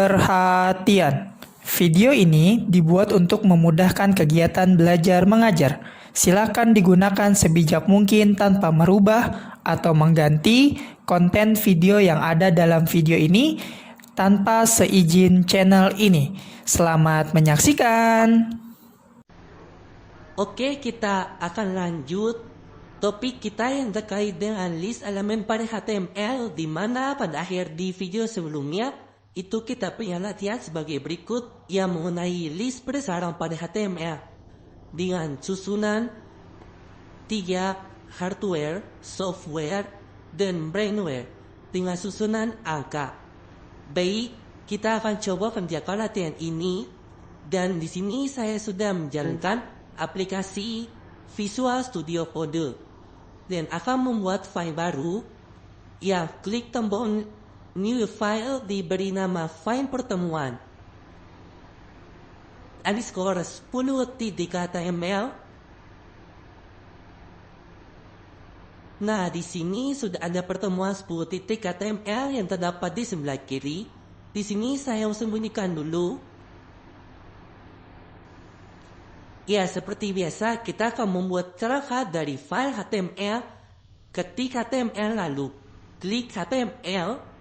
Perhatian, video ini dibuat untuk memudahkan kegiatan belajar mengajar. Silakan digunakan sebijak mungkin tanpa merubah atau mengganti konten video yang ada dalam video ini tanpa seizin channel ini. Selamat menyaksikan. Oke, kita akan lanjut topik kita yang terkait dengan list elemen pada HTML, di mana pada akhir di video sebelumnya itu kita punya latihan sebagai berikut yang mengenai list berdasarkan pada HTML dengan susunan 3 hardware, software, dan brainware dengan susunan angka. Baik, kita akan coba kerjakan latihan ini, dan di sini saya sudah menjalankan aplikasi Visual Studio Code dan akan membuat file baru. Ya, klik tombol New File, diberi nama file pertemuan underscore 10.html. Nah, di sini sudah ada pertemuan 10.html yang terdapat di sebelah kiri. Di sini saya sembunyikan dulu. Ya, seperti biasa kita akan membuat cercah dari file HTML. Ketik HTML lalu klik HTML.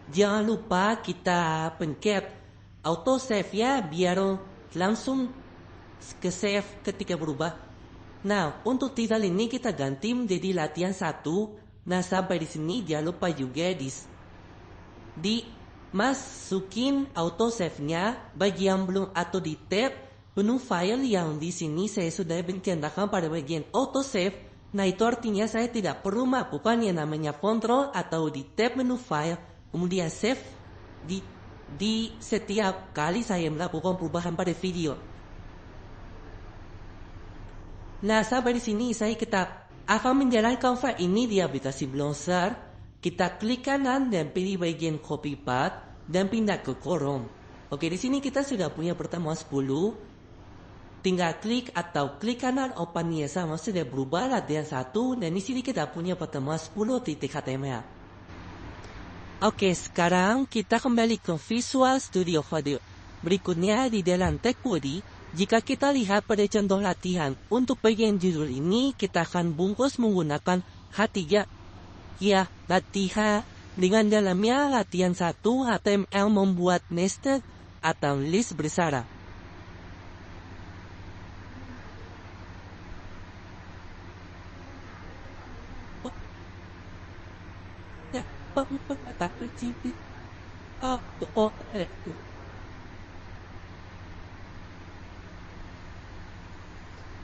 Jangan lupa kita pencet autosave ya, biar langsung ke save ketika berubah. Nah, untuk titel ini kita ganti menjadi latihan 1. Nah, sampai di sini jangan lupa juga di masukin autosave-nya bagi yang belum, atau di tab menu file yang di sini saya sudah mencandakan pada bagian autosave. Nah, itu artinya saya tidak perlu melakukan yang namanya control atau di tab menu file kemudian save di setiap kali saya melakukan perubahan pada video. Nah, sampai di sini kita akan menjalankan file ini di aplikasi browser. Kita klik kanan dan pilih bagian copy path dan pindah ke Chrome. Oke, di sini kita sudah punya pertemuan 10. Tinggal klik atau klik kanan open ya, sama sudah berubah latihan 1, dan di sini kita punya pertemuan 10.html. Oke, sekarang kita kembali ke Visual Studio Code. Berikutnya di dalam tag body, jika kita lihat pada contoh latihan, untuk bagian judul ini kita akan bungkus menggunakan H3. Ya, latihan dengan dalamnya latihan 1 HTML membuat nested atau list bersara.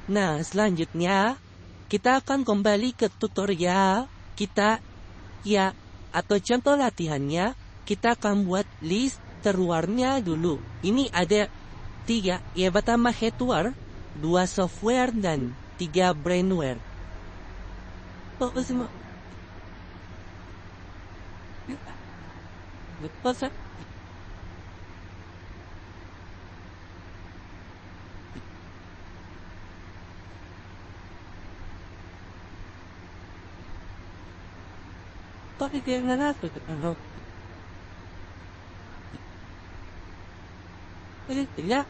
Nah, selanjutnya kita akan kembali ke tutorial kita ya, atau contoh latihannya. Kita akan buat list terluarnya dulu. Ini ada 3, ya, pertama hardware, 2 software, dan 3 brainware. Betul. Tapi dia nggak tidak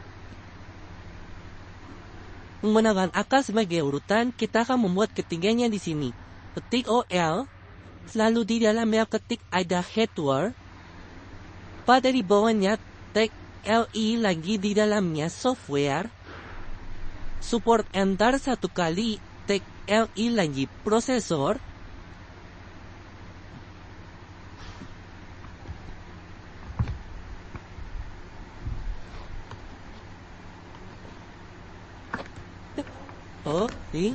menggunakan akal sebagai urutan. Kita akan membuat ketiganya di sini. Ketik OL, selalu di dalamnya ketik ada hardware. Pada di bawahnya tag LI lagi di dalamnya software. Support enter 1 kali, tag LI lagi prosesor. Oh, ini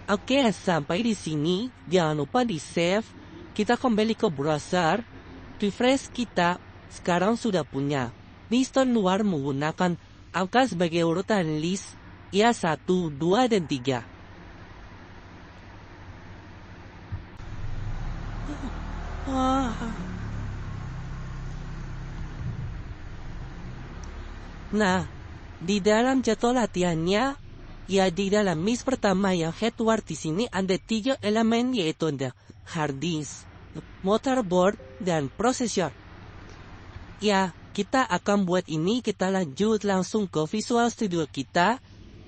Oke, sampai di sini jangan lupa di save. Kita kembali ke browser, refresh. Kita sekarang sudah punya list luar menggunakan Angka sebagai urutan list, ia 1, 2, dan 3. Nah, di dalam jadwal latihannya, ya di dalam miss pertama yang headward di sini ada 3 elemen, yaitu ada hard disk, motherboard, dan prosesor. Ya, kita akan buat ini, kita lanjut langsung ke Visual Studio kita,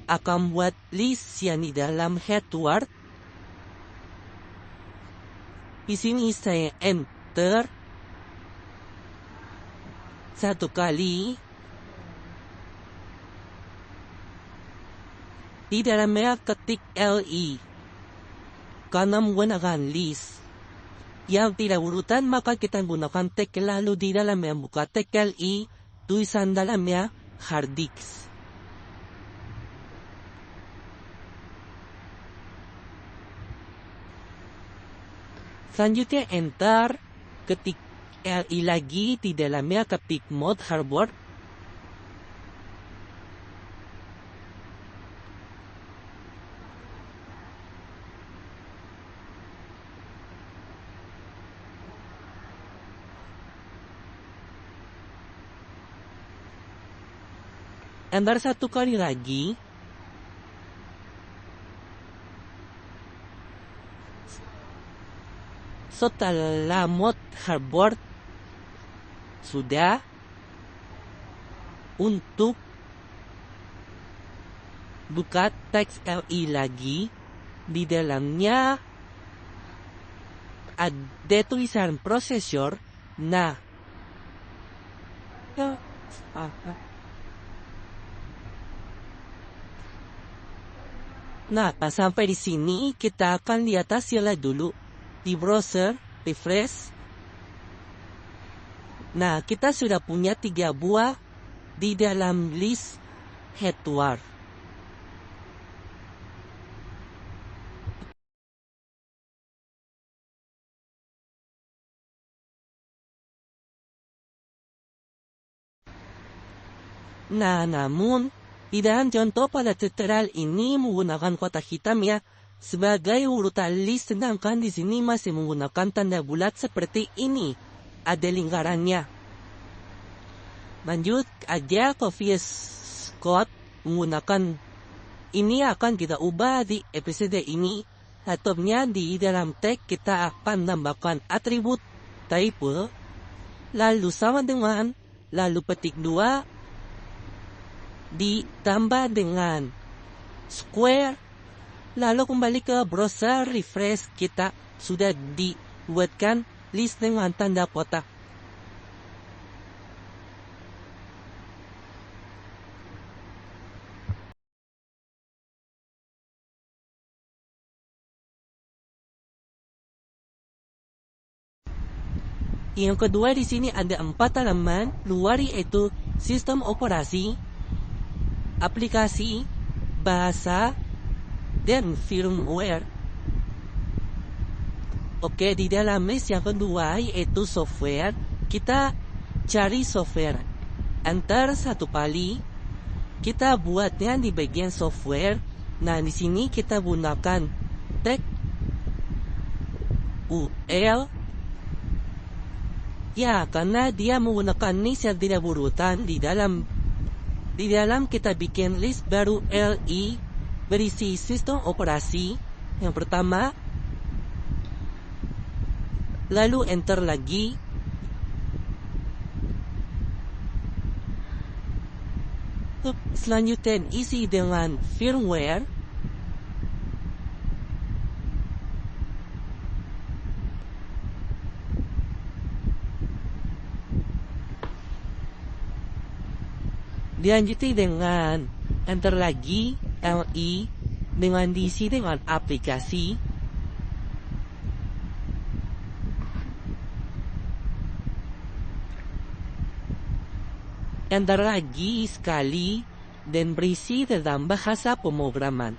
akan buat list yang di dalam headward. Di sini saya enter 1 kali. Di dalamnya ketik LE karena menggunakan list yang tidak urutan, maka kita gunakan tag, lalu di dalamnya buka tag LE, tulisan dalamnya hard disk. Selanjutnya enter, ketik LE lagi, di dalamnya ketik motherboard. Enter 1 kali lagi. Setelah motherboard sudah, untuk buka teks LE lagi, di dalamnya ada tulisan prosesor. Nah, sampai di sini kita akan lihat hasilnya dulu di browser, refresh. Nah, kita sudah punya 3 buah di dalam list headward. Nah, namun di dalam contoh pada tutorial ini menggunakan kotak hitam ya sebagai urutan list, sedangkan di sini masih menggunakan tanda bulat seperti ini. Ada lingkarannya. Lanjut aja ke VS Code menggunakan ini, akan kita ubah di episode ini. Ataunya di dalam tag kita akan tambahkan atribut type, lalu sama dengan, lalu petik 2 ditambah dengan square, lalu kembali ke browser, refresh. Kita sudah dibuatkan list dengan tanda kotak. Yang kedua di sini ada 4 halaman luar, yaitu sistem operasi, aplikasi, bahasa, dan firmware. Oke, di dalam list yang kedua yaitu software, kita cari software. Enter 1 kali, kita buatnya di bagian software. Nah, di sini kita gunakan tag UL. Ya, karena dia menggunakan list yang tidak berurutan. Di dalam kita bikin list baru LE berisi sistem operasi yang pertama, lalu enter lagi. Selanjutnya isi dengan firmware. Dilanjuti dengan enter lagi LE dengan diisi dengan aplikasi. Enter lagi sekali dan berisi tentang bahasa pemrograman.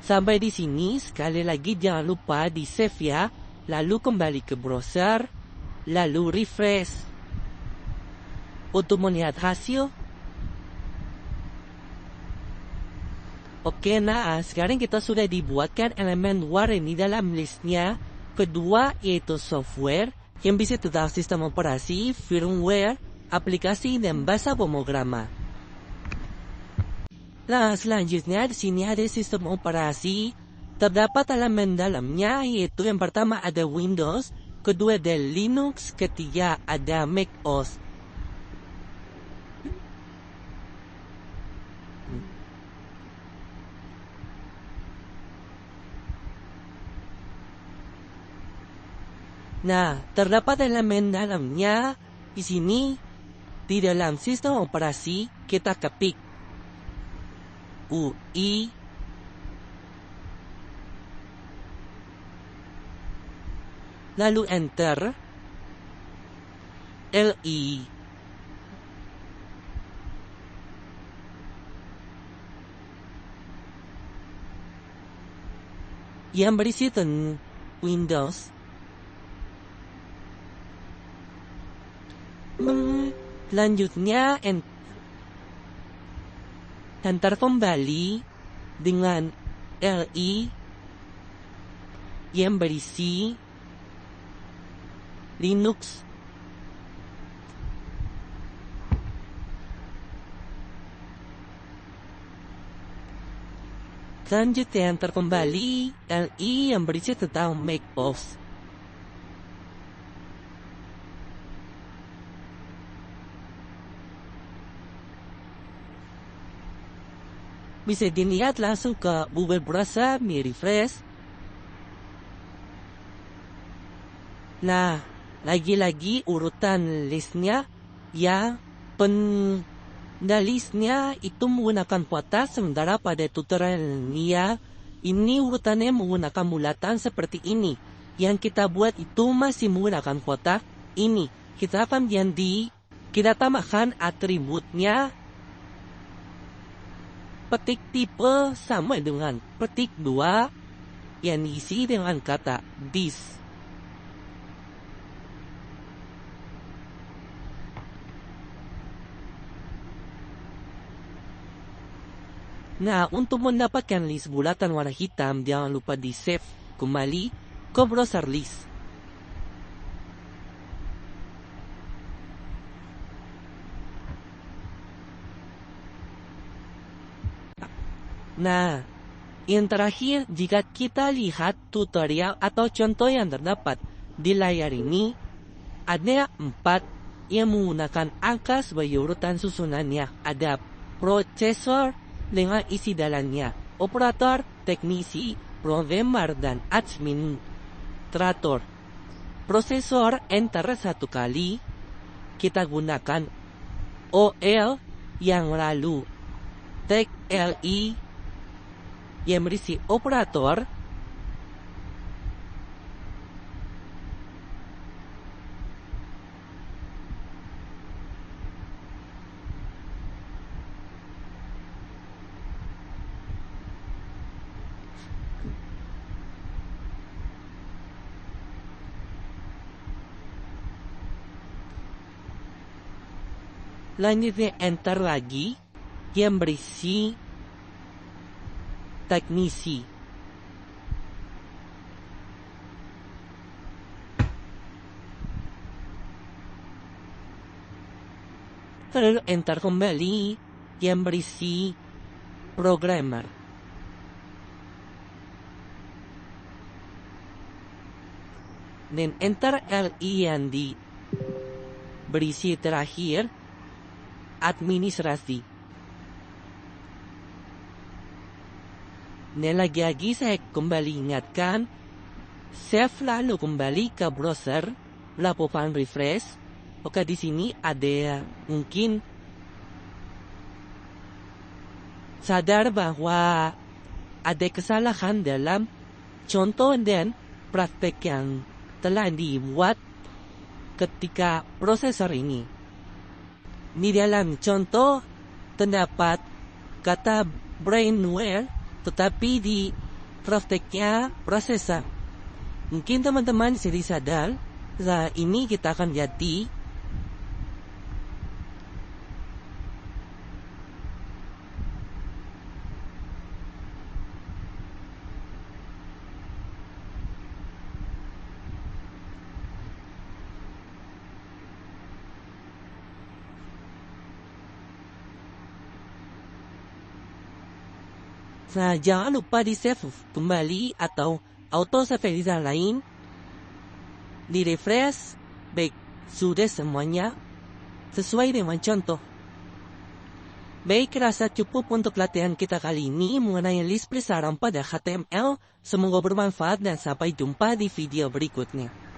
Sampai di sini, sekali lagi jangan lupa di save ya. Lalu kembali ke browser, lalu refresh. Untuk melihat hasil. Oke, nah sekarang kita sudah dibuatkan elemen luar ini dalam listnya. Kedua yaitu software yang bisa tentang sistem operasi, firmware, aplikasi, dan bahasa pemrograman. Nah, selanjutnya di sini ada sistem operasi. Terdapat elemen dalamnya yaitu yang pertama ada Windows, kedua ada Linux, ketiga ada Mac OS. Nah, terdapat elemen dalamnya di sini. Di dalam sistem operasi kita ketik UI, lalu enter, LI. Yang berisi tentang Windows. Selanjutnya enter kembali dengan LI yang berisi Linux. Selanjutnya enter kembali LI yang berisi tentang Mac OS. Bisa dilihat langsung ke Google Browser, refresh. Nah, lagi-lagi urutan listnya yang listnya itu menggunakan kotak, sementara pada tutorialnya ini urutannya menggunakan bulatan seperti ini. Yang kita buat itu masih menggunakan kotak ini. Kita akan kita tambahkan atributnya. Petik tipe sama dengan petik 2 yang diisi dengan kata this. Nah, untuk mendapatkan list bulatan warna hitam, jangan lupa di save kembali ke browser list. Nah, yang terakhir, jika kita lihat tutorial atau contoh yang terdapat di layar ini, ada 4 yang menggunakan angka sebagai urutan susunannya. Ada prosesor dengan isi dalamnya, operator, teknisi, programmer, dan administrator. Prosesor enter 1 kali, kita gunakan OL yang lalu tag LI yang berisi operator. Lanjutnya enter lagi yang berisi teknisi. Lalu enter kembali yang berisi programmer. Dan enter LI yang berisi terakhir administrasi. Dan lagi-lagi saya kembali ingatkan, save lalu kembali ke browser, lakukan refresh. Oke, di sini ada mungkin sadar bahwa ada kesalahan dalam contoh dan praktek yang telah dibuat ketika prosesor ini. Di dalam contoh terdapat kata brainware, tetapi di prakteknya prosesor. Mungkin teman-teman jadi sadar, saat ini kita akan jadi jangan lupa di save kembali atau auto save lain. Di refresh, baik sudah semuanya sesuai dengan contoh. Baik, rasa cukup untuk latihan kita kali ini mengenai list besaran pada HTML. Semoga bermanfaat dan sampai jumpa di video berikutnya.